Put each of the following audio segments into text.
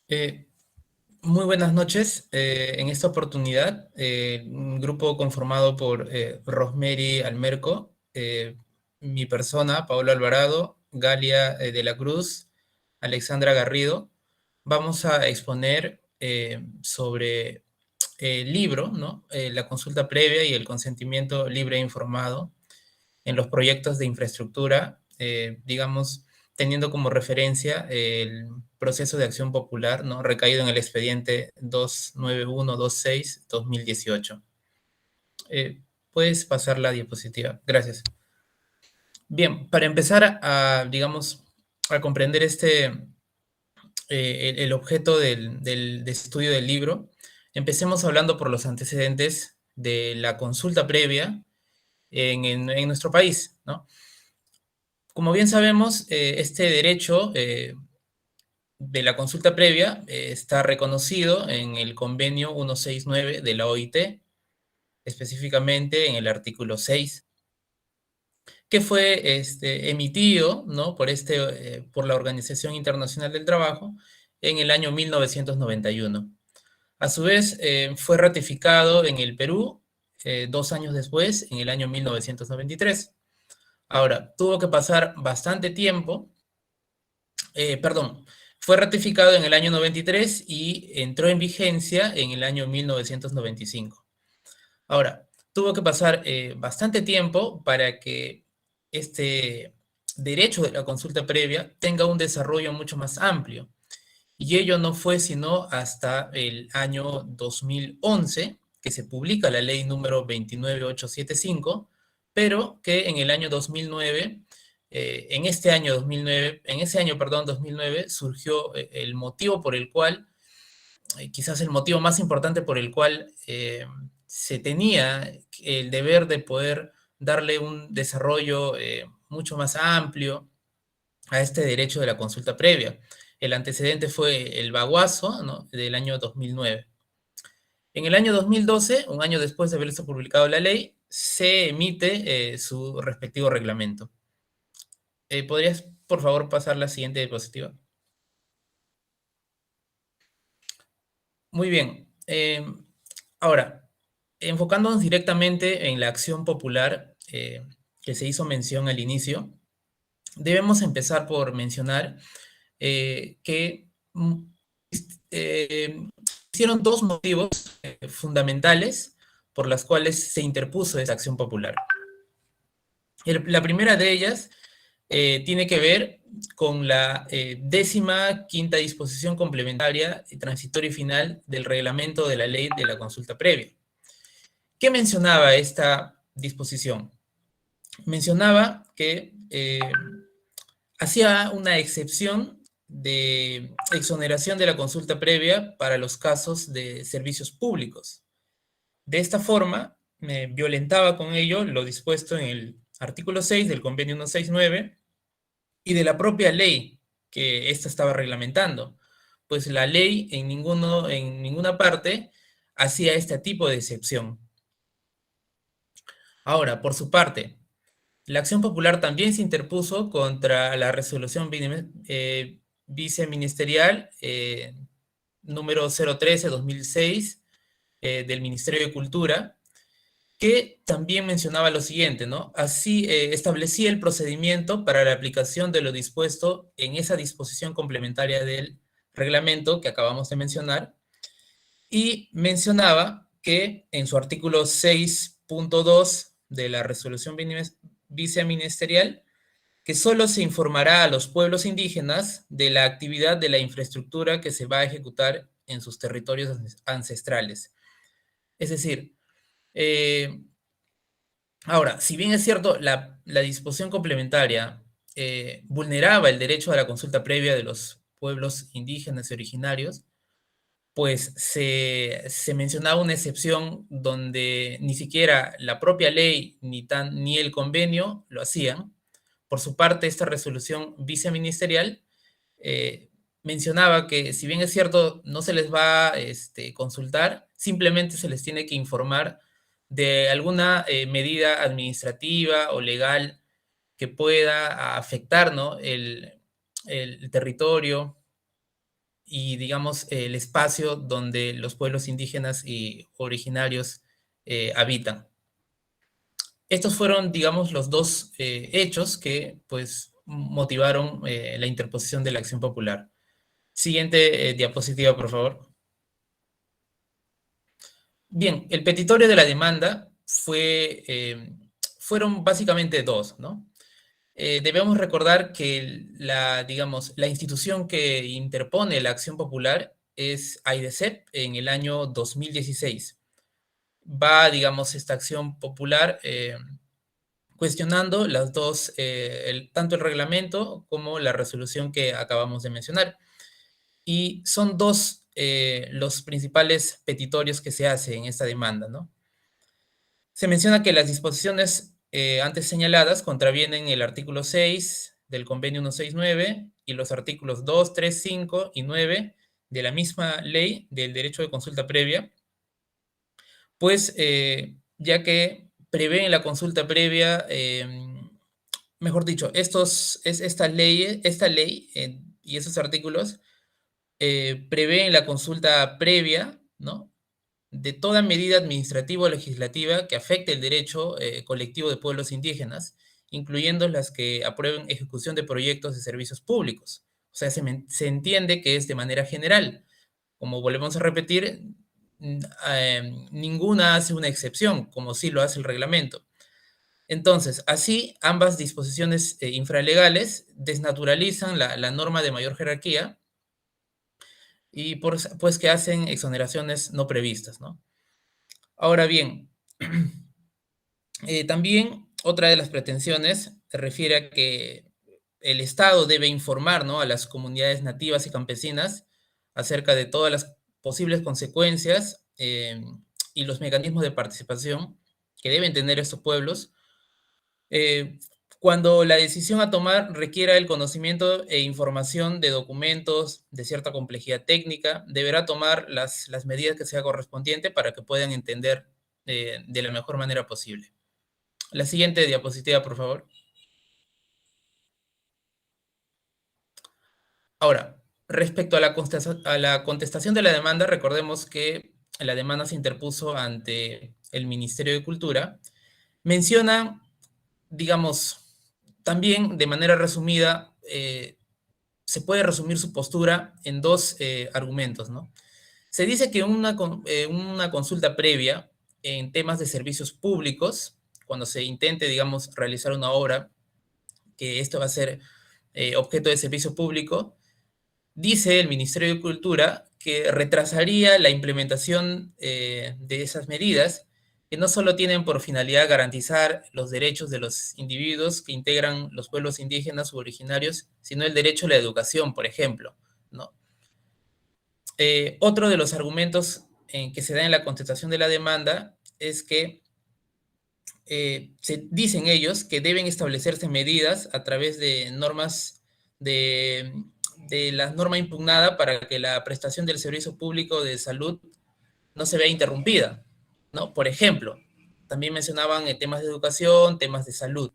Eh, Muy buenas noches. En esta oportunidad, un grupo conformado por Rosemary Almerco, mi persona, Paolo Alvarado, Galia de la Cruz, Alexandra Garrido, vamos a exponer sobre el libro, ¿no? La consulta previa y el consentimiento libre e informado en los proyectos de infraestructura, digamos, teniendo como referencia el proceso de acción popular, ¿no? Recaído en el expediente 29126-2018. Puedes pasar la diapositiva. Gracias. Bien, para empezar a, digamos, a comprender el objeto del estudio del libro, empecemos hablando por los antecedentes de la consulta previa en nuestro país, ¿no? Como bien sabemos, este derecho de la consulta previa está reconocido en el convenio 169 de la OIT, específicamente en el artículo 6, que fue emitido, ¿no? Por la Organización Internacional del Trabajo en el año 1991. A su vez, fue ratificado en el Perú 2 años después, en el año 1993. Ahora, tuvo que pasar bastante tiempo, perdón, fue ratificado en el año 93 y entró en vigencia en el año 1995. Ahora, tuvo que pasar bastante tiempo para que este derecho de la consulta previa tenga un desarrollo mucho más amplio. Y ello no fue sino hasta el año 2011 que se publica la ley número 29875, pero que en el año 2009, en este año 2009, en ese año, perdón, 2009, surgió el motivo por el cual, quizás el motivo más importante por el cual se tenía el deber de poder darle un desarrollo mucho más amplio a este derecho de la consulta previa. El antecedente fue el Baguazo, ¿no? Del año 2009. En el año 2012, un año después de haberse publicado la ley, se emite su respectivo reglamento. ¿Podrías, por favor, pasar la siguiente diapositiva? Muy bien. Ahora, enfocándonos directamente en la acción popular que se hizo mención al inicio, debemos empezar por mencionar que eh, hicieron dos motivos fundamentales por las cuales se interpuso esa acción popular. La primera de ellas tiene que ver con la 15ª disposición complementaria, transitoria y final del reglamento de la ley de la consulta previa. ¿Qué mencionaba esta disposición? Mencionaba que hacía una excepción de exoneración de la consulta previa para los casos de servicios públicos. De esta forma, violentaba con ello lo dispuesto en el artículo 6 del convenio 169 y de la propia ley que ésta estaba reglamentando, pues la ley en ninguna parte hacía este tipo de excepción. Ahora, por su parte, la acción popular también se interpuso contra la resolución viceministerial número 013-2006 del Ministerio de Cultura, que también mencionaba lo siguiente, ¿no? Así establecía el procedimiento para la aplicación de lo dispuesto en esa disposición complementaria del reglamento que acabamos de mencionar, y mencionaba que en su artículo 6.2 de la resolución viceministerial, que solo se informará a los pueblos indígenas de la actividad de la infraestructura que se va a ejecutar en sus territorios ancestrales. Es decir, eh, ahora, si bien es cierto, la disposición complementaria vulneraba el derecho a la consulta previa de los pueblos indígenas y originarios, pues se mencionaba una excepción donde ni siquiera la propia ley ni el convenio lo hacían. Por su parte, esta resolución viceministerial eh, mencionaba que si bien es cierto, no se les va a consultar, simplemente se les tiene que informar de alguna medida administrativa o legal que pueda afectar, ¿no? el territorio y, digamos, el espacio donde los pueblos indígenas y originarios habitan. Estos fueron, digamos, los dos hechos que, pues, motivaron la interposición de la acción popular. Siguiente diapositiva, por favor. Bien, el petitorio de la demanda fueron básicamente dos, ¿no? Debemos recordar que digamos, la institución que interpone la acción popular es AIDESEP en el año 2016. Va, digamos, esta acción popular cuestionando las dos, tanto el reglamento como la resolución que acabamos de mencionar. Y son dos los principales petitorios que se hacen en esta demanda, ¿no? Se menciona que las disposiciones antes señaladas contravienen el artículo 6 del convenio 169 y los artículos 2, 3, 5 y 9 de la misma ley del derecho de consulta previa, pues ya que prevén la consulta previa, mejor dicho, esta ley y esos artículos prevén la consulta previa, ¿no? De toda medida administrativa o legislativa que afecte el derecho colectivo de pueblos indígenas, incluyendo las que aprueben ejecución de proyectos de servicios públicos. O sea, se entiende que es de manera general. Como volvemos a repetir, ninguna hace una excepción, como sí lo hace el reglamento. Entonces, así, ambas disposiciones infralegales desnaturalizan la norma de mayor jerarquía y pues que hacen exoneraciones no previstas, ¿no? Ahora bien, también otra de las pretensiones se refiere a que el Estado debe informar, ¿no?, a las comunidades nativas y campesinas acerca de todas las posibles consecuencias y los mecanismos de participación que deben tener estos pueblos eh, cuando la decisión a tomar requiera el conocimiento e información de documentos de cierta complejidad técnica, deberá tomar las medidas que sea correspondiente para que puedan entender de la mejor manera posible. La siguiente diapositiva, por favor. Ahora, respecto a la contestación de la demanda, recordemos que la demanda se interpuso ante el Ministerio de Cultura. Menciona, digamos, también de manera resumida, se puede resumir su postura en dos argumentos, ¿no? Se dice que una consulta previa en temas de servicios públicos, cuando se intente, digamos, realizar una obra, que esto va a ser objeto de servicio público, dice el Ministerio de Cultura que retrasaría la implementación de esas medidas que no solo tienen por finalidad garantizar los derechos de los individuos que integran los pueblos indígenas u originarios, sino el derecho a la educación, por ejemplo, ¿no? Otro de los argumentos que se da en la contestación de la demanda es que se dicen ellos que deben establecerse medidas a través de normas de la norma impugnada para que la prestación del servicio público de salud no se vea interrumpida, ¿no? Por ejemplo, también mencionaban temas de educación, temas de salud.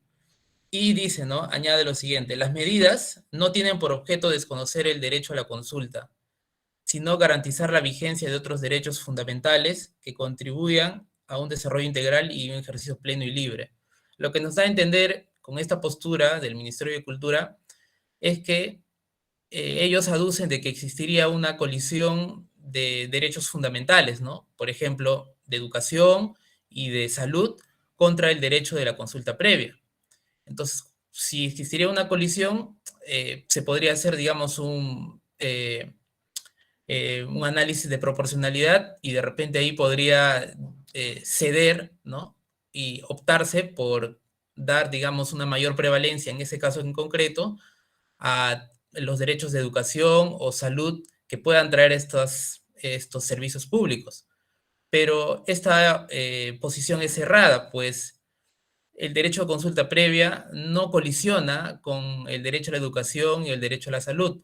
Y dice, ¿no? Añade lo siguiente, las medidas no tienen por objeto desconocer el derecho a la consulta, sino garantizar la vigencia de otros derechos fundamentales que contribuyan a un desarrollo integral y un ejercicio pleno y libre. Lo que nos da a entender con esta postura del Ministerio de Cultura es que ellos aducen de que existiría una colisión de derechos fundamentales, ¿no? Por ejemplo, de educación y de salud contra el derecho de la consulta previa. Entonces, si existiría una colisión, se podría hacer, digamos, un análisis de proporcionalidad y de repente ahí podría ceder, ¿no? Y optarse por dar, digamos, una mayor prevalencia en ese caso en concreto a los derechos de educación o salud que puedan traer estos servicios públicos. Pero esta posición es cerrada, pues el derecho a consulta previa no colisiona con el derecho a la educación y el derecho a la salud.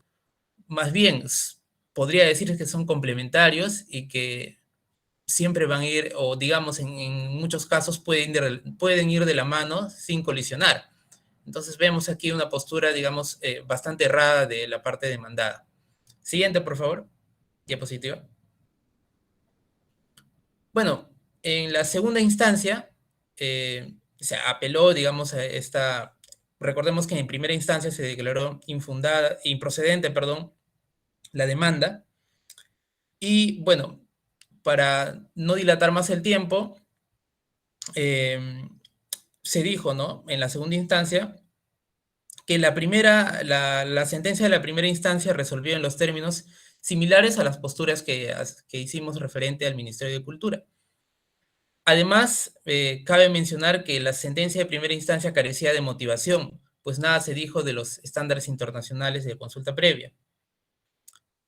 Más bien, podría decir que son complementarios y que siempre van a ir, o digamos, en muchos casos pueden ir de la mano sin colisionar. Entonces vemos aquí una postura, digamos, bastante errada de la parte demandada. Siguiente, por favor. Diapositiva. Bueno, en la segunda instancia se apeló, digamos, a esta. Recordemos que en primera instancia se declaró infundada, improcedente, perdón, la demanda. Y bueno, para no dilatar más el tiempo, eh, se dijo, ¿no? En la segunda instancia, que la sentencia de la primera instancia resolvió en los términos similares a las posturas que hicimos referente al Ministerio de Cultura. Además, cabe mencionar que la sentencia de primera instancia carecía de motivación, pues nada se dijo de los estándares internacionales de consulta previa.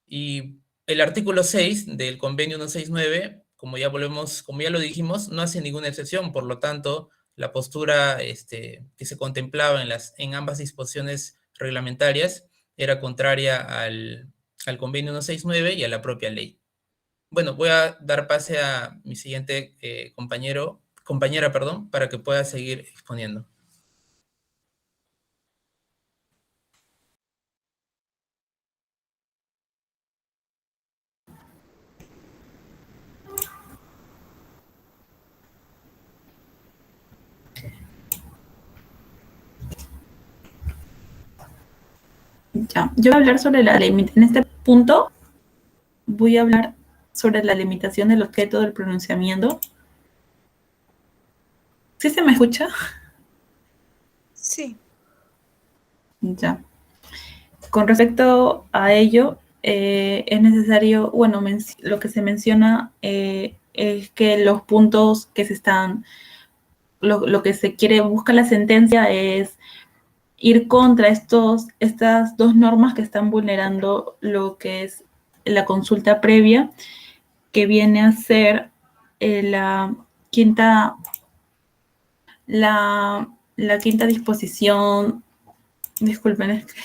Y el artículo 6 del convenio 169, como ya lo dijimos, no hace ninguna excepción, por lo tanto, la postura que se contemplaba en ambas disposiciones reglamentarias era contraria al convenio 169 y a la propia ley. Bueno, voy a dar pase a mi siguiente compañera, perdón, para que pueda seguir exponiendo. Ya, yo voy a hablar sobre en este punto voy a hablar sobre la limitación del objeto del pronunciamiento. ¿Sí se me escucha? Sí. Ya. Con respecto a ello, es necesario, bueno, lo que se menciona es que los puntos que se están, lo que se quiere, busca la sentencia es ir contra estas dos normas que están vulnerando lo que es la consulta previa, que viene a ser la quinta disposición. Disculpen, es que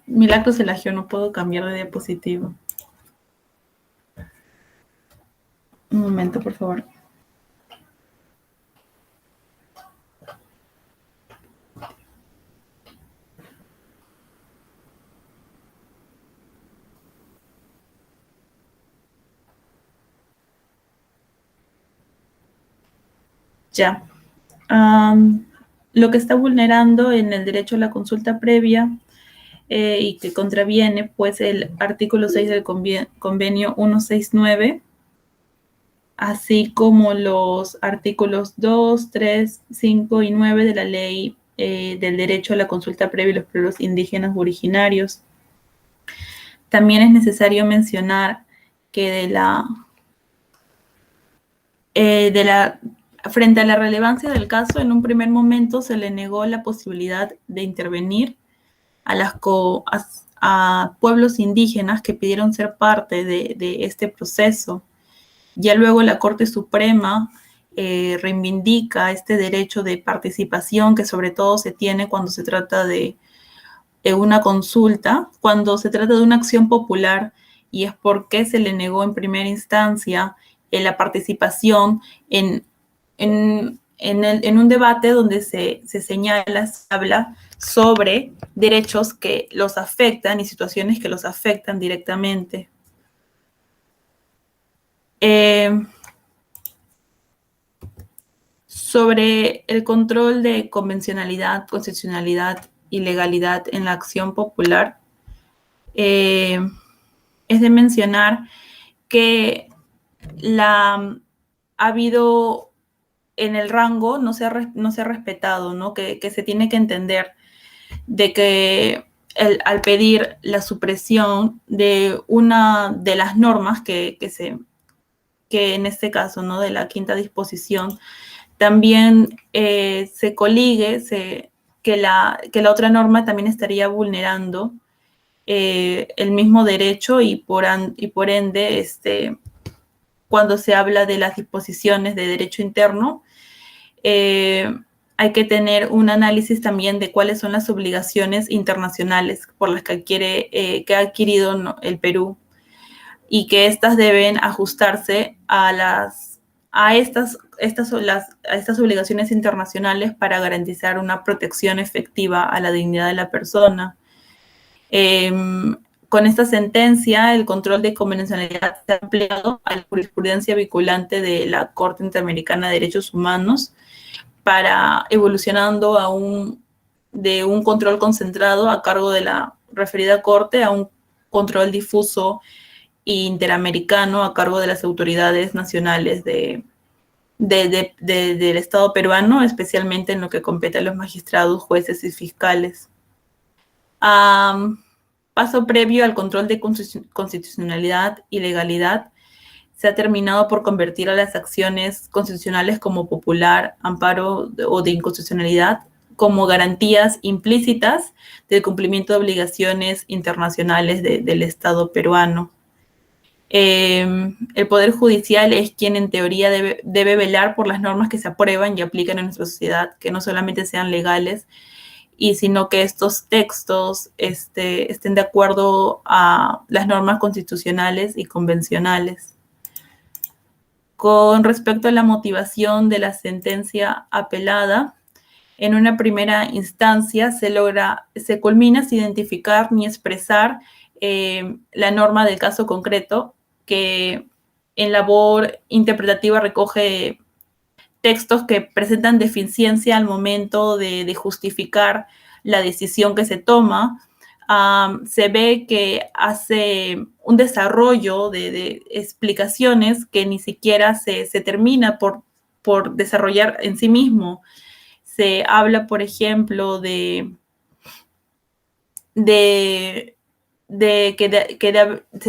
Milagros Elagio, no puedo cambiar de diapositiva. Un momento, por favor. Ya. Lo que está vulnerando en el derecho a la consulta previa y que contraviene, pues, el artículo 6 del convenio 169, así como los artículos 2, 3, 5 y 9 de la ley del derecho a la consulta previa y los pueblos indígenas originarios. También es necesario mencionar que frente a la relevancia del caso, en un primer momento se le negó la posibilidad de intervenir a pueblos indígenas que pidieron ser parte de este proceso. Ya luego la Corte Suprema reivindica este derecho de participación que sobre todo se tiene cuando se trata de una consulta, cuando se trata de una acción popular, y es porque se le negó en primera instancia la participación en un debate donde se señala, se habla sobre derechos que los afectan y situaciones que los afectan directamente. Sobre el control de convencionalidad, constitucionalidad y legalidad en la acción popular, es de mencionar que ha habido en el rango, no se ha respetado, ¿no? Que se tiene que entender de que al pedir la supresión de una de las normas que en este caso, ¿no? De la quinta disposición, también se coligue que la otra norma también estaría vulnerando el mismo derecho y por ende, cuando se habla de las disposiciones de derecho interno, hay que tener un análisis también de cuáles son las obligaciones internacionales por las que ha adquirido, ¿no?, el Perú, y que estas deben ajustarse a estas obligaciones internacionales para garantizar una protección efectiva a la dignidad de la persona. con esta sentencia, el control de convencionalidad se ha ampliado a la jurisprudencia vinculante de la Corte Interamericana de Derechos Humanos, para evolucionando de un control concentrado a cargo de la referida Corte a un control difuso e interamericano a cargo de las autoridades nacionales del Estado peruano, especialmente en lo que compete a los magistrados, jueces y fiscales. Paso previo al control de constitucionalidad y legalidad, se ha terminado por convertir a las acciones constitucionales como popular, amparo o de inconstitucionalidad como garantías implícitas del cumplimiento de obligaciones internacionales del Estado peruano. El Poder Judicial es quien en teoría debe velar por las normas que se aprueban y aplican en nuestra sociedad, que no solamente sean legales, sino que estos textos estén de acuerdo a las normas constitucionales y convencionales. Con respecto a la motivación de la sentencia apelada, en una primera instancia se culmina sin identificar ni expresar la norma del caso concreto, que en labor interpretativa recoge textos que presentan deficiencia al momento de justificar la decisión que se toma. Se ve que hace un desarrollo de explicaciones que ni siquiera se termina por desarrollar en sí mismo. Se habla, por ejemplo, se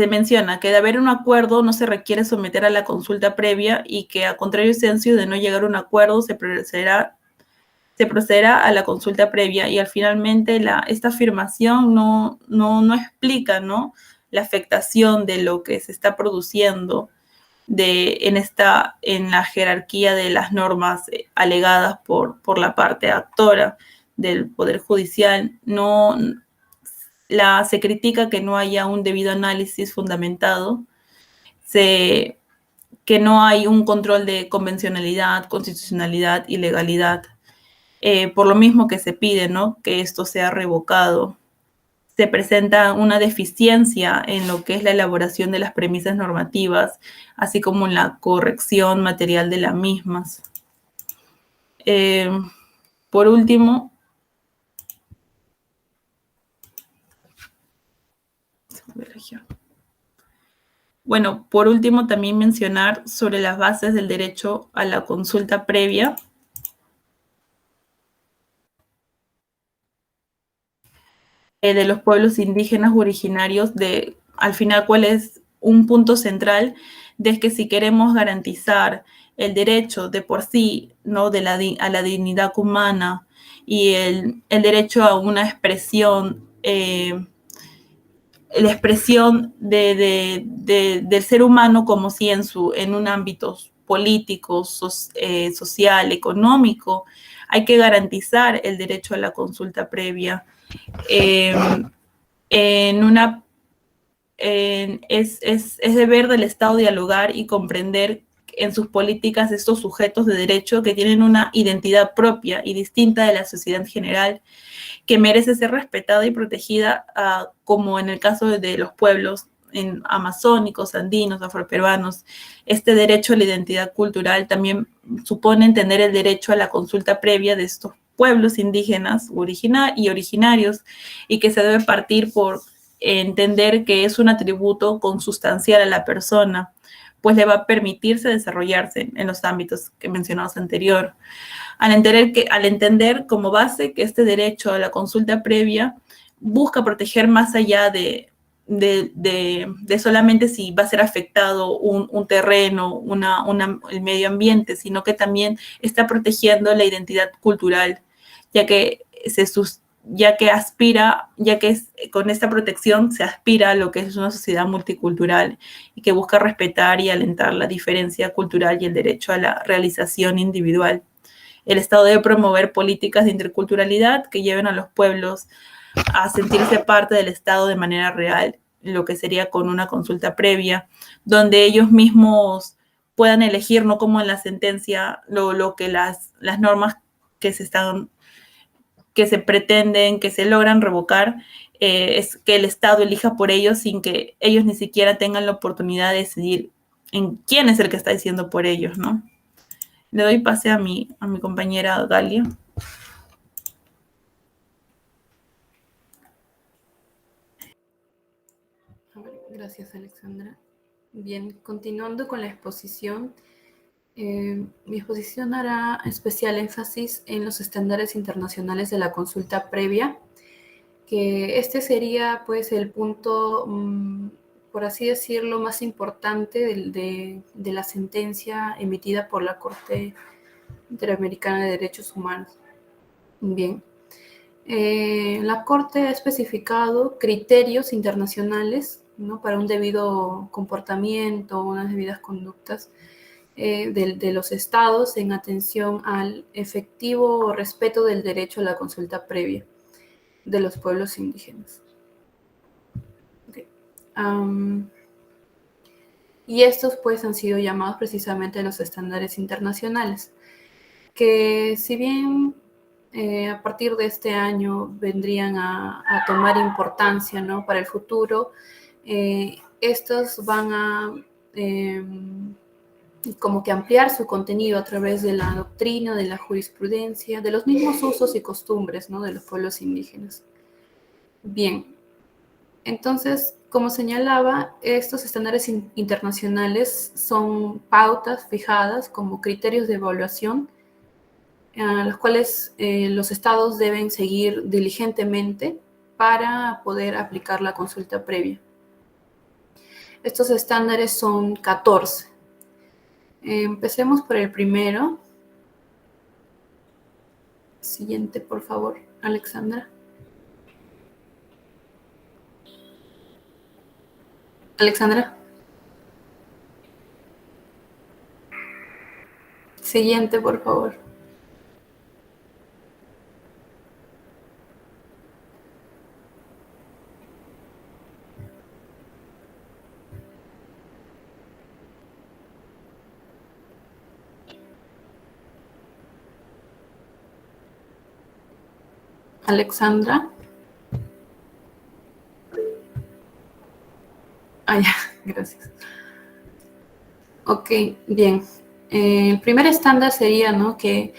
menciona que de haber un acuerdo no se requiere someter a la consulta previa y que, a contrario sensu, de no llegar a un acuerdo se procederá a la consulta previa, y finalmente esta afirmación no explica, ¿no?, la afectación de lo que se está produciendo en la jerarquía de las normas alegadas por la parte actora del Poder Judicial. Se critica que no haya un debido análisis fundamentado, que no hay un control de convencionalidad, constitucionalidad y legalidad. Por lo mismo que se pide, ¿no?, que esto sea revocado. Se presenta una deficiencia en lo que es la elaboración de las premisas normativas, así como en la corrección material de las mismas. Por último, también mencionar sobre las bases del derecho a la consulta previa. De los pueblos indígenas originarios, al final, cuál es un punto central, de que si queremos garantizar el derecho de por sí, ¿no?, a la dignidad humana y el derecho a una expresión, la expresión del ser humano como si en un ámbito político, social, económico, hay que garantizar el derecho a la consulta previa. Es deber del Estado dialogar y comprender en sus políticas estos sujetos de derecho que tienen una identidad propia y distinta de la sociedad en general, que merece ser respetada y protegida, como en el caso de los pueblos amazónicos, andinos, afroperuanos. Este derecho a la identidad cultural también supone entender el derecho a la consulta previa de estos pueblos indígenas y originarios, y que se debe partir por entender que es un atributo consustancial a la persona, pues le va a permitirse desarrollarse en los ámbitos que mencionamos anterior. Al entender como base que este derecho a la consulta previa busca proteger más allá de solamente si va a ser afectado un terreno, el medio ambiente, sino que también está protegiendo la identidad cultural, ya que con esta protección se aspira a lo que es una sociedad multicultural y que busca respetar y alentar la diferencia cultural y el derecho a la realización individual. El Estado debe promover políticas de interculturalidad que lleven a los pueblos a sentirse parte del Estado de manera real, lo que sería con una consulta previa, donde ellos mismos puedan elegir, no como en la sentencia, lo que las normas que se están que se pretenden, que se logran revocar, es que el Estado elija por ellos sin que ellos ni siquiera tengan la oportunidad de decidir en quién es el que está diciendo por ellos, ¿no? Le doy pase a mi compañera Galia. Gracias, Alexandra. Bien, continuando con la exposición, mi exposición hará especial énfasis en los estándares internacionales de la consulta previa, que este sería pues el punto, por así decirlo, más importante de la sentencia emitida por la Corte Interamericana de Derechos Humanos. Bien, la Corte ha especificado criterios internacionales, ¿no?, para un debido comportamiento, unas debidas conductas de los estados en atención al efectivo respeto del derecho a la consulta previa de los pueblos indígenas. Okay. Y estos pues han sido llamados precisamente los estándares internacionales, que si bien a partir de este año vendrían a tomar importancia, ¿no?, para el futuro, estos van a como que ampliar su contenido a través de la doctrina, de la jurisprudencia, de los mismos usos y costumbres, ¿no?, de los pueblos indígenas. Bien, entonces, como señalaba, estos estándares internacionales son pautas fijadas como criterios de evaluación a los cuales los estados deben seguir diligentemente para poder aplicar la consulta previa. Estos estándares son 14. Empecemos por el primero. Siguiente, por favor, Alexandra. Alexandra. Siguiente, por favor. Alexandra. Ah, ya, gracias. Ok, bien. El primer estándar sería, ¿no?, que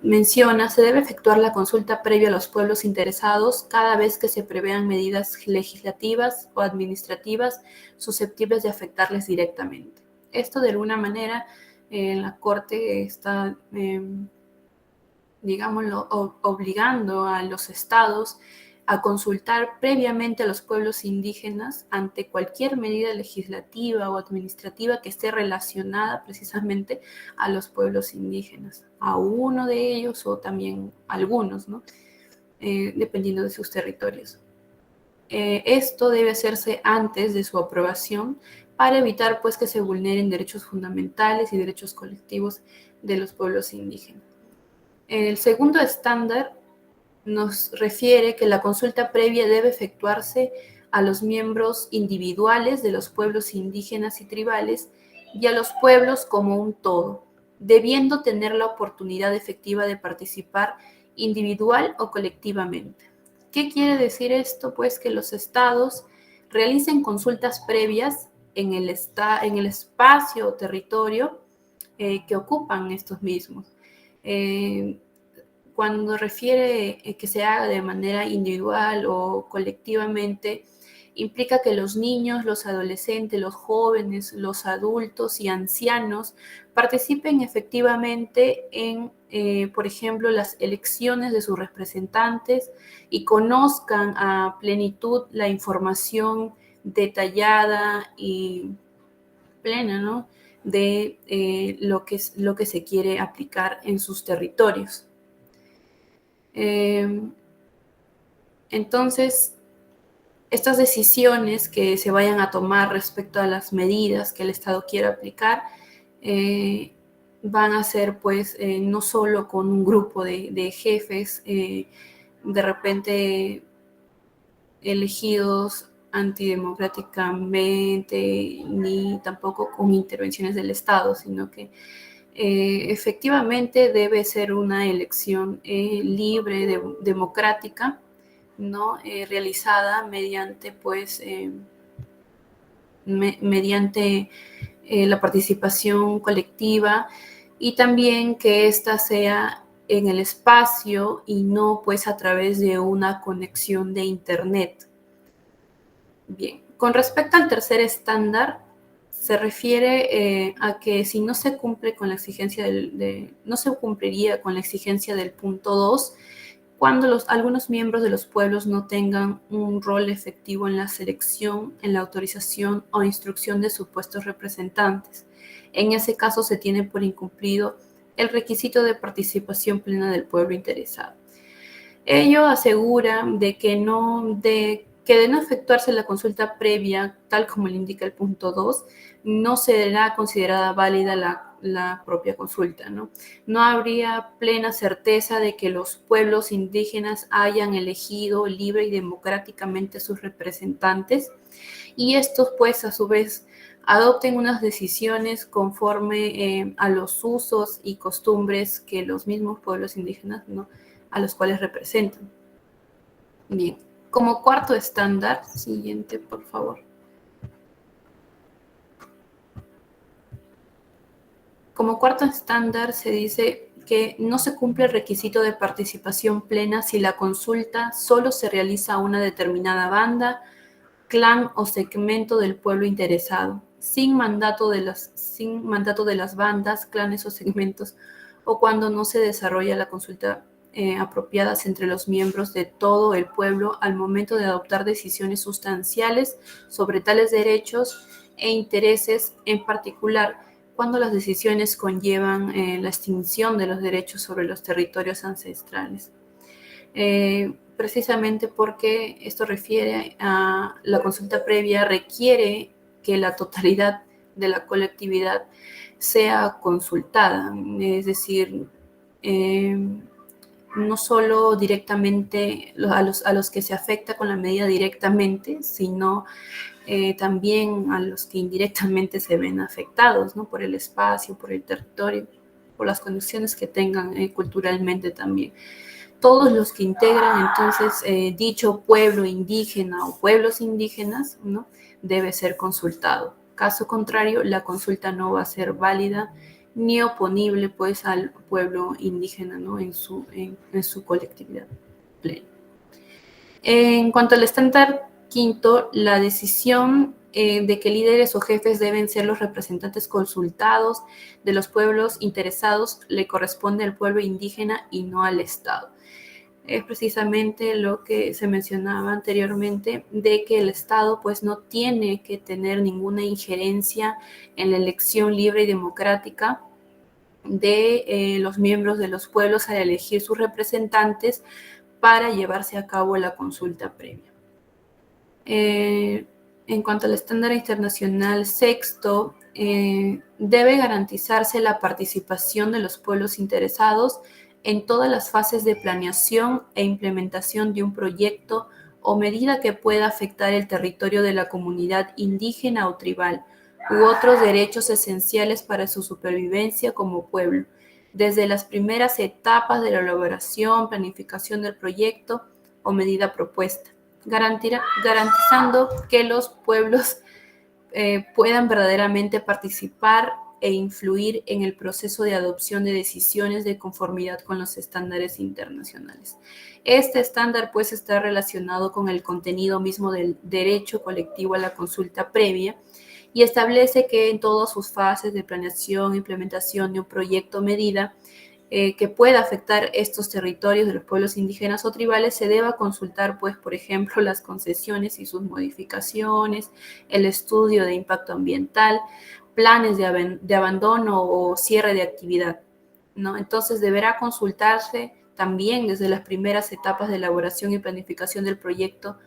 menciona, se debe efectuar la consulta previa a los pueblos interesados cada vez que se prevean medidas legislativas o administrativas susceptibles de afectarles directamente. Esto, de alguna manera, la Corte está, digámoslo, obligando a los estados a consultar previamente a los pueblos indígenas ante cualquier medida legislativa o administrativa que esté relacionada precisamente a los pueblos indígenas, a uno de ellos o también algunos, ¿no?, dependiendo de sus territorios. Esto debe hacerse antes de su aprobación para evitar pues que se vulneren derechos fundamentales y derechos colectivos de los pueblos indígenas. El segundo estándar nos refiere que la consulta previa debe efectuarse a los miembros individuales de los pueblos indígenas y tribales y a los pueblos como un todo, debiendo tener la oportunidad efectiva de participar individual o colectivamente. ¿Qué quiere decir esto? Pues que los estados realicen consultas previas en el espacio o territorio que ocupan estos mismos. Cuando refiere que se haga de manera individual o colectivamente, implica que los niños, los adolescentes, los jóvenes, los adultos y ancianos participen efectivamente en, por ejemplo, las elecciones de sus representantes y conozcan a plenitud la información detallada y plena, ¿no?, de lo que se quiere aplicar en sus territorios. Entonces, estas decisiones que se vayan a tomar respecto a las medidas que el Estado quiera aplicar van a ser, pues, no solo con un grupo de jefes de repente elegidos antidemocráticamente, ni tampoco con intervenciones del Estado, sino que Efectivamente debe ser una elección libre, democrática, ¿no? Realizada mediante, pues, mediante la participación colectiva, y también que ésta sea en el espacio y no, pues, a través de una conexión de internet. Bien, con respecto al tercer estándar, se refiere a que si no se cumple con la exigencia no se cumpliría con la exigencia del punto 2 cuando algunos miembros de los pueblos no tengan un rol efectivo en la selección, en la autorización o instrucción de supuestos representantes. En ese caso se tiene por incumplido el requisito de participación plena del pueblo interesado. Ello asegura de que de no efectuarse la consulta previa, tal como le indica el punto 2, no será considerada válida la propia consulta, ¿no? No habría plena certeza de que los pueblos indígenas hayan elegido libre y democráticamente sus representantes, y estos, pues, a su vez, adopten unas decisiones conforme a los usos y costumbres que los mismos pueblos indígenas, ¿no?, a los cuales representan. Bien, como cuarto estándar, siguiente, por favor. Como cuarto estándar se dice que no se cumple el requisito de participación plena si la consulta solo se realiza a una determinada banda, clan o segmento del pueblo interesado, sin mandato de las bandas, clanes o segmentos, o cuando no se desarrolla la consulta apropiadas entre los miembros de todo el pueblo al momento de adoptar decisiones sustanciales sobre tales derechos e intereses, en particular cuando las decisiones conllevan la extinción de los derechos sobre los territorios ancestrales. Precisamente porque esto refiere a la consulta previa, requiere que la totalidad de la colectividad sea consultada, es decir, no solo directamente a los que se afecta con la medida directamente, sino también a los que indirectamente se ven afectados, ¿no?, por el espacio, por el territorio, por las condiciones que tengan culturalmente también. Todos los que integran entonces dicho pueblo indígena o pueblos indígenas, ¿no?, debe ser consultado. Caso contrario, la consulta no va a ser válida ni oponible, pues, al pueblo indígena, ¿no?, en su colectividad plena. En cuanto al estándar quinto, la decisión de que líderes o jefes deben ser los representantes consultados de los pueblos interesados le corresponde al pueblo indígena y no al Estado. Es precisamente lo que se mencionaba anteriormente, de que el Estado, pues, no tiene que tener ninguna injerencia en la elección libre y democrática de los miembros de los pueblos al elegir sus representantes para llevarse a cabo la consulta previa. En cuanto al estándar internacional sexto, debe garantizarse la participación de los pueblos interesados en todas las fases de planeación e implementación de un proyecto o medida que pueda afectar el territorio de la comunidad indígena o tribal u otros derechos esenciales para su supervivencia como pueblo, desde las primeras etapas de la elaboración, planificación del proyecto o medida propuesta, garantizando que los pueblos puedan verdaderamente participar e influir en el proceso de adopción de decisiones de conformidad con los estándares internacionales. Este estándar, pues, está relacionado con el contenido mismo del derecho colectivo a la consulta previa y establece que en todas sus fases de planeación, implementación de un proyecto o medida que pueda afectar estos territorios de los pueblos indígenas o tribales, se deba consultar, pues, por ejemplo, las concesiones y sus modificaciones, el estudio de impacto ambiental, planes de abandono o cierre de actividad, ¿no? Entonces deberá consultarse también desde las primeras etapas de elaboración y planificación del proyecto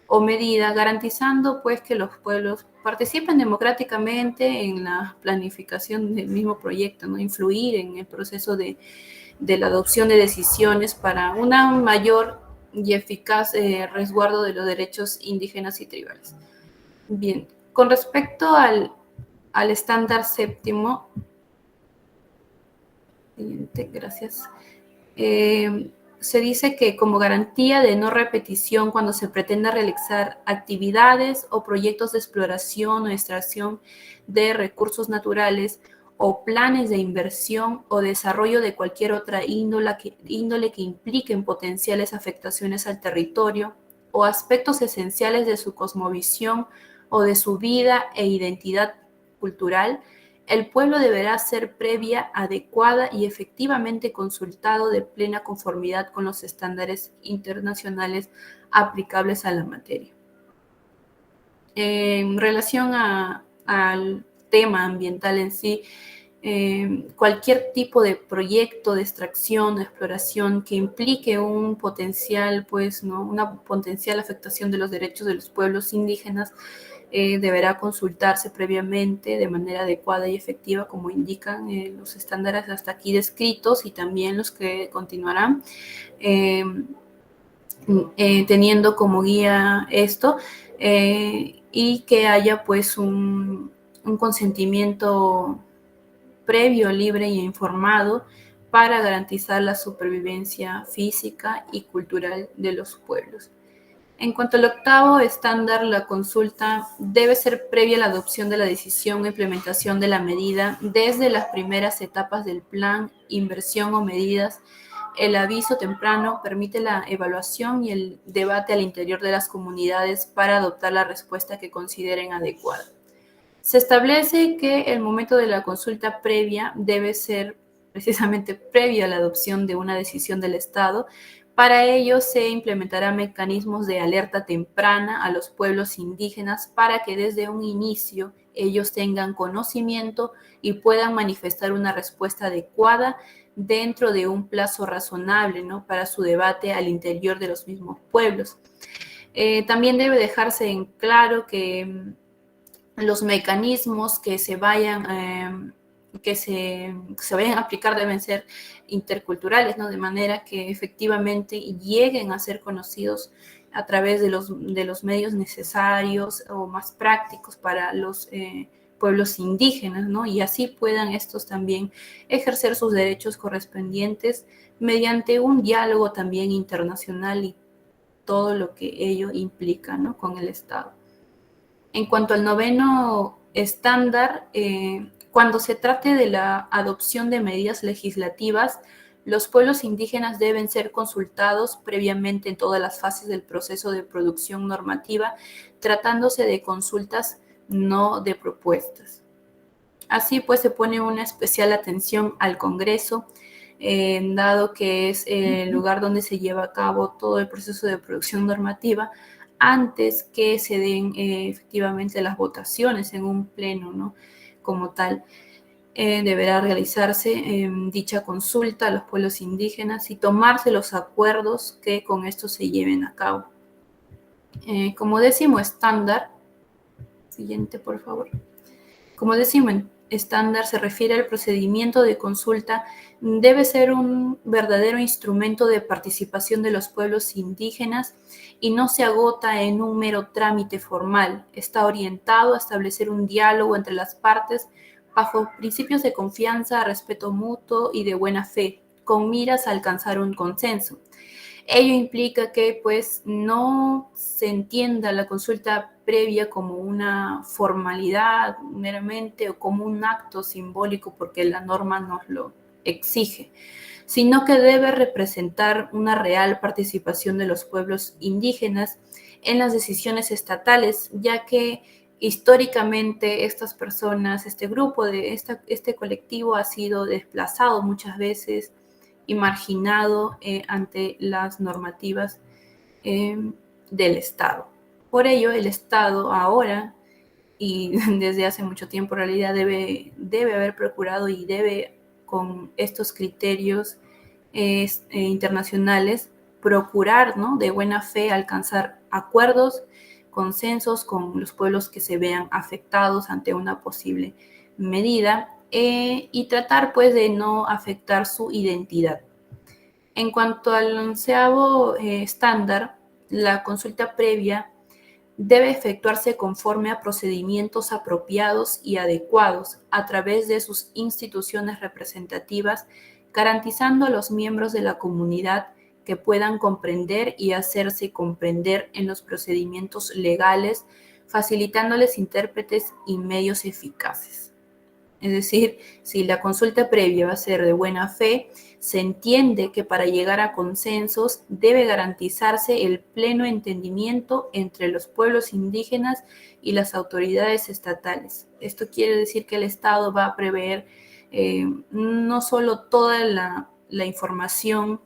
o medida, garantizando, pues, que los pueblos participen democráticamente en la planificación del mismo proyecto, ¿no?, influir en el proceso de la adopción de decisiones para un mayor y eficaz resguardo de los derechos indígenas y tribales. Bien, con respecto al estándar séptimo, Siguiente, gracias. Se dice que como garantía de no repetición cuando se pretenda realizar actividades o proyectos de exploración o extracción de recursos naturales o planes de inversión o desarrollo de cualquier otra índole que impliquen potenciales afectaciones al territorio o aspectos esenciales de su cosmovisión o de su vida e identidad cultural, el pueblo deberá ser previa, adecuada y efectivamente consultado de plena conformidad con los estándares internacionales aplicables a la materia. En relación al tema ambiental en sí, cualquier tipo de proyecto de extracción, de exploración que implique un potencial, pues, ¿no?, una potencial afectación de los derechos de los pueblos indígenas, deberá consultarse previamente de manera adecuada y efectiva, como indican los estándares hasta aquí descritos y también los que continuarán, teniendo como guía esto, y que haya pues un consentimiento previo, libre e informado para garantizar la supervivencia física y cultural de los pueblos. En cuanto al octavo estándar, la consulta debe ser previa a la adopción de la decisión o implementación de la medida desde las primeras etapas del plan, inversión o medidas. El aviso temprano permite la evaluación y el debate al interior de las comunidades para adoptar la respuesta que consideren adecuada. Se establece que el momento de la consulta previa debe ser precisamente previo a la adopción de una decisión del Estado. Para ello se implementarán mecanismos de alerta temprana a los pueblos indígenas para que desde un inicio ellos tengan conocimiento y puedan manifestar una respuesta adecuada dentro de un plazo razonable, ¿no?, para su debate al interior de los mismos pueblos. También debe dejarse en claro que los mecanismos que se vayan a aplicar deben ser interculturales, ¿no?, de manera que efectivamente lleguen a ser conocidos a través de los medios necesarios o más prácticos para los pueblos indígenas, ¿no?, y así puedan estos también ejercer sus derechos correspondientes mediante un diálogo también internacional y todo lo que ello implica, ¿no?, con el Estado. En cuanto al noveno estándar, cuando se trate de la adopción de medidas legislativas, los pueblos indígenas deben ser consultados previamente en todas las fases del proceso de producción normativa, tratándose de consultas, no de propuestas. Así pues, se pone una especial atención al Congreso, dado que es el lugar donde se lleva a cabo todo el proceso de producción normativa, antes que se den efectivamente las votaciones en un pleno, ¿no?, como tal. Deberá realizarse dicha consulta a los pueblos indígenas y tomarse los acuerdos que con esto se lleven a cabo. Como décimo estándar, siguiente por favor. Como décimo estándar se refiere al procedimiento de consulta, debe ser un verdadero instrumento de participación de los pueblos indígenas y no se agota en un mero trámite formal. Está orientado a establecer un diálogo entre las partes bajo principios de confianza, respeto mutuo y de buena fe, con miras a alcanzar un consenso. Ello implica que pues no se entienda la consulta previa como una formalidad meramente o como un acto simbólico porque la norma nos lo exige, sino que debe representar una real participación de los pueblos indígenas en las decisiones estatales, ya que históricamente estas personas, este grupo, este colectivo ha sido desplazado muchas veces y marginado ante las normativas del Estado. Por ello, el Estado ahora, y desde hace mucho tiempo en realidad, debe haber procurado y debe, con estos criterios internacionales, procurar, ¿no?, de buena fe alcanzar acuerdos, consensos con los pueblos que se vean afectados ante una posible medida y tratar pues de no afectar su identidad. En cuanto al onceavo estándar, la consulta previa debe efectuarse conforme a procedimientos apropiados y adecuados a través de sus instituciones representativas garantizando a los miembros de la comunidad que puedan comprender y hacerse comprender en los procedimientos legales, facilitándoles intérpretes y medios eficaces. Es decir, si la consulta previa va a ser de buena fe, se entiende que para llegar a consensos debe garantizarse el pleno entendimiento entre los pueblos indígenas y las autoridades estatales. Esto quiere decir que el Estado va a prever no solo toda la información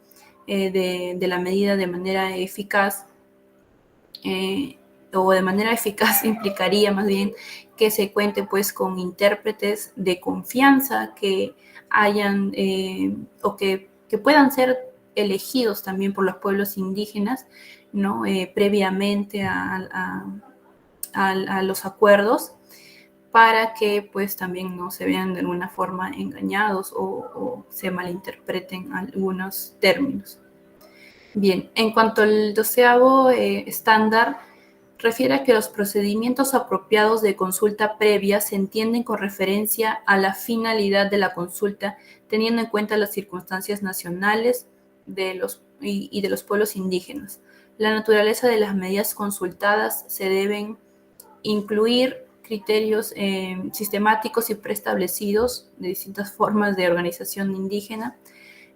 de la medida de manera eficaz, o de manera eficaz implicaría más bien que se cuente pues con intérpretes de confianza que hayan o que puedan ser elegidos también por los pueblos indígenas, ¿no? Previamente a los acuerdos, para que pues también no se vean de alguna forma engañados o se malinterpreten algunos términos. Bien, en cuanto al 12º estándar, refiere a que los procedimientos apropiados de consulta previa se entienden con referencia a la finalidad de la consulta, teniendo en cuenta las circunstancias nacionales y de los pueblos indígenas. La naturaleza de las medidas consultadas se deben incluir criterios sistemáticos y preestablecidos de distintas formas de organización indígena.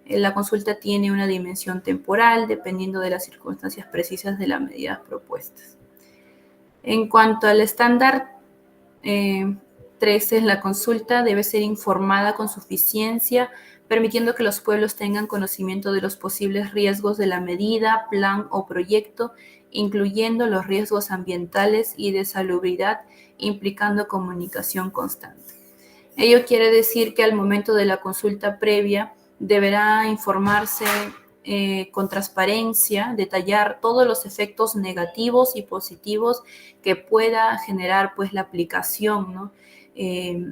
La consulta tiene una dimensión temporal dependiendo de las circunstancias precisas de las medidas propuestas. En cuanto al estándar 13, la consulta debe ser informada con suficiencia, permitiendo que los pueblos tengan conocimiento de los posibles riesgos de la medida, plan o proyecto, incluyendo los riesgos ambientales y de salubridad, implicando comunicación constante. Ello quiere decir que al momento de la consulta previa deberá informarse con transparencia, detallar todos los efectos negativos y positivos que pueda generar pues la aplicación, ¿no?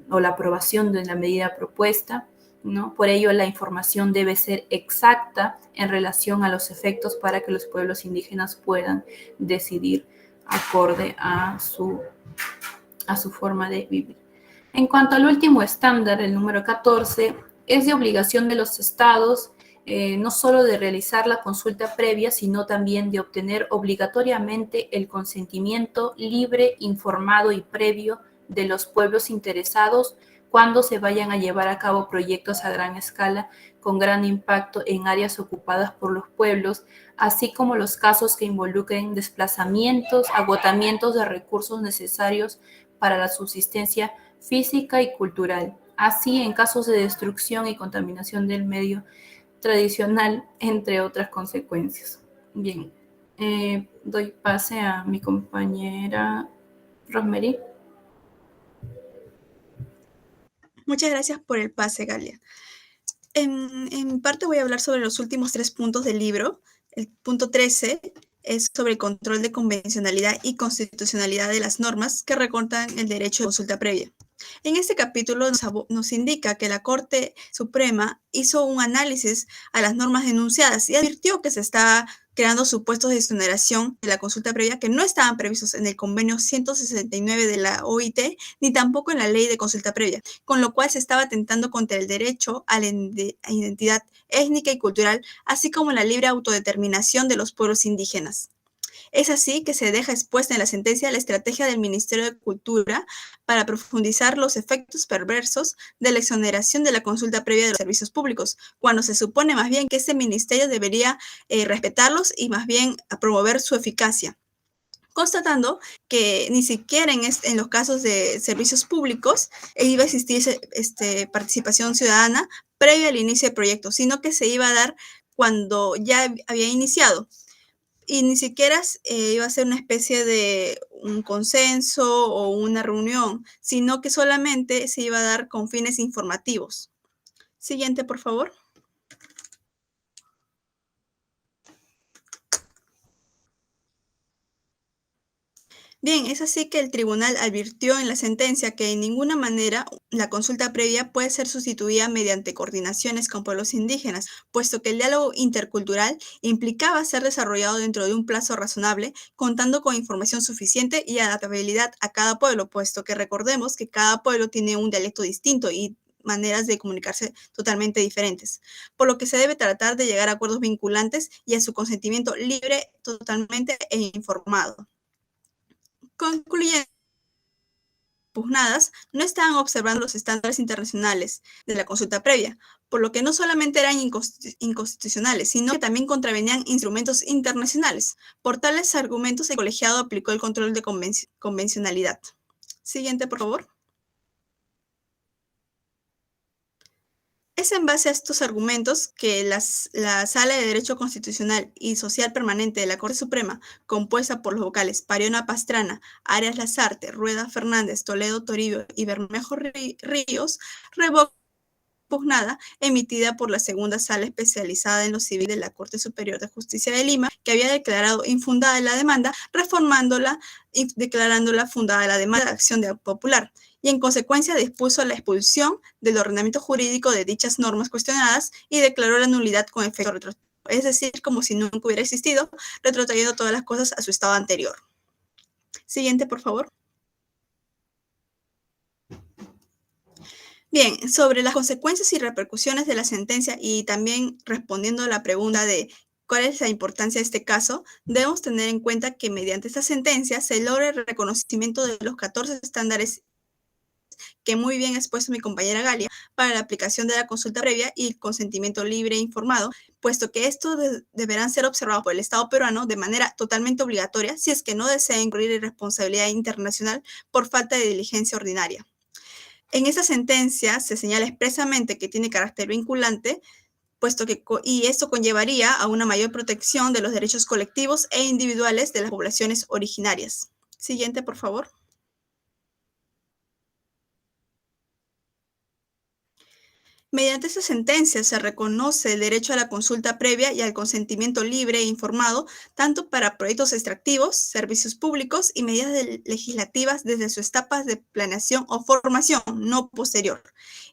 O la aprobación de la medida propuesta, ¿no? Por ello la información debe ser exacta en relación a los efectos para que los pueblos indígenas puedan decidir acorde a su forma de vivir. En cuanto al último estándar, el número 14, es de obligación de los estados no solo de realizar la consulta previa, sino también de obtener obligatoriamente el consentimiento libre, informado y previo de los pueblos interesados cuando se vayan a llevar a cabo proyectos a gran escala con gran impacto en áreas ocupadas por los pueblos, así como los casos que involucren desplazamientos, agotamientos de recursos necesarios para la subsistencia física y cultural. Así, en casos de destrucción y contaminación del medio tradicional, entre otras consecuencias. Bien, doy pase a mi compañera Rosemary. Muchas gracias por el pase, Galia. En parte voy a hablar sobre los últimos 3 puntos del libro. El punto 13 es sobre el control de convencionalidad y constitucionalidad de las normas que recortan el derecho de consulta previa. En este capítulo nos indica que la Corte Suprema hizo un análisis a las normas denunciadas y advirtió que se está creando supuestos de exoneración de la consulta previa que no estaban previstos en el convenio 169 de la OIT ni tampoco en la ley de consulta previa, con lo cual se estaba atentando contra el derecho a la identidad étnica y cultural, así como la libre autodeterminación de los pueblos indígenas. Es así que se deja expuesta en la sentencia la estrategia del Ministerio de Cultura para profundizar los efectos perversos de la exoneración de la consulta previa de los servicios públicos, cuando se supone más bien que este ministerio debería respetarlos y más bien promover su eficacia, constatando que ni siquiera en los casos de servicios públicos iba a existir participación ciudadana previa al inicio del proyecto, sino que se iba a dar cuando ya había iniciado. Y ni siquiera iba a ser una especie de un consenso o una reunión, sino que solamente se iba a dar con fines informativos. Siguiente, por favor. Bien, es así que el tribunal advirtió en la sentencia que de ninguna manera la consulta previa puede ser sustituida mediante coordinaciones con pueblos indígenas, puesto que el diálogo intercultural implicaba ser desarrollado dentro de un plazo razonable, contando con información suficiente y adaptabilidad a cada pueblo, puesto que recordemos que cada pueblo tiene un dialecto distinto y maneras de comunicarse totalmente diferentes, por lo que se debe tratar de llegar a acuerdos vinculantes y a su consentimiento libre, totalmente e informado. Concluyendo, impugnadas no estaban observando los estándares internacionales de la consulta previa, por lo que no solamente eran inconstitucionales, sino que también contravenían instrumentos internacionales. Por tales argumentos, el colegiado aplicó el control de convencionalidad. Siguiente, por favor. Es en base a estos argumentos que la Sala de Derecho Constitucional y Social Permanente de la Corte Suprema, compuesta por los vocales Pariona Pastrana, Arias Lazarte, Rueda Fernández, Toledo Toribio y Bermejo Ríos, revocó impugnada emitida por la segunda sala especializada en lo civil de la Corte Superior de Justicia de Lima, que había declarado infundada la demanda, reformándola y declarándola fundada la demanda de acción popular, y en consecuencia dispuso la expulsión del ordenamiento jurídico de dichas normas cuestionadas y declaró la nulidad con efecto retroactivo, es decir, como si nunca hubiera existido, retrotrayendo todas las cosas a su estado anterior. Siguiente, por favor. Bien, sobre las consecuencias y repercusiones de la sentencia y también respondiendo a la pregunta de cuál es la importancia de este caso, debemos tener en cuenta que mediante esta sentencia se logra el reconocimiento de los 14 estándares que muy bien ha expuesto mi compañera Galia para la aplicación de la consulta previa y el consentimiento libre e informado, puesto que estos deberán ser observados por el Estado peruano de manera totalmente obligatoria si es que no desea incurrir en responsabilidad internacional por falta de diligencia ordinaria. En esta sentencia se señala expresamente que tiene carácter vinculante, puesto que y esto conllevaría a una mayor protección de los derechos colectivos e individuales de las poblaciones originarias. Siguiente, por favor. Mediante esta sentencia se reconoce el derecho a la consulta previa y al consentimiento libre e informado, tanto para proyectos extractivos, servicios públicos y medidas legislativas desde sus etapas de planeación o formación, no posterior,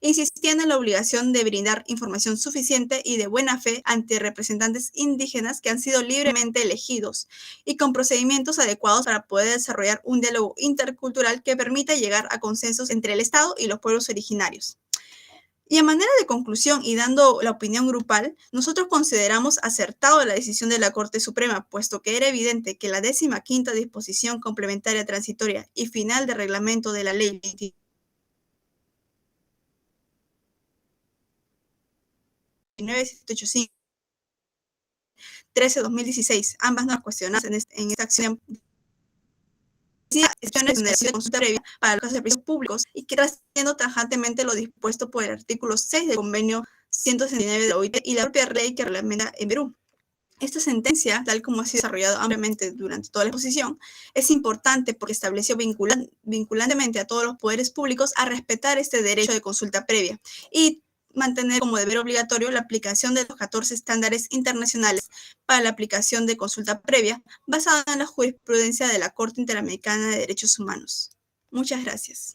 insistiendo en la obligación de brindar información suficiente y de buena fe ante representantes indígenas que han sido libremente elegidos y con procedimientos adecuados para poder desarrollar un diálogo intercultural que permita llegar a consensos entre el Estado y los pueblos originarios. Y a manera de conclusión y dando la opinión grupal, nosotros consideramos acertado la decisión de la Corte Suprema, puesto que era evidente que la 15ª disposición complementaria transitoria y final de reglamento de la Ley 29785 13/2016, ambas no cuestionadas en esta acción de consulta previa para los casos de servicios públicos y que trasciendo tajantemente lo dispuesto por el artículo 6 del convenio 169 de la OIT y la propia ley que reglamenta en Perú. Esta sentencia, tal como ha sido desarrollado ampliamente durante toda la exposición, es importante porque estableció vinculantemente a todos los poderes públicos a respetar este derecho de consulta previa y mantener como deber obligatorio la aplicación de los 14 estándares internacionales para la aplicación de consulta previa basada en la jurisprudencia de la Corte Interamericana de Derechos Humanos. Muchas gracias.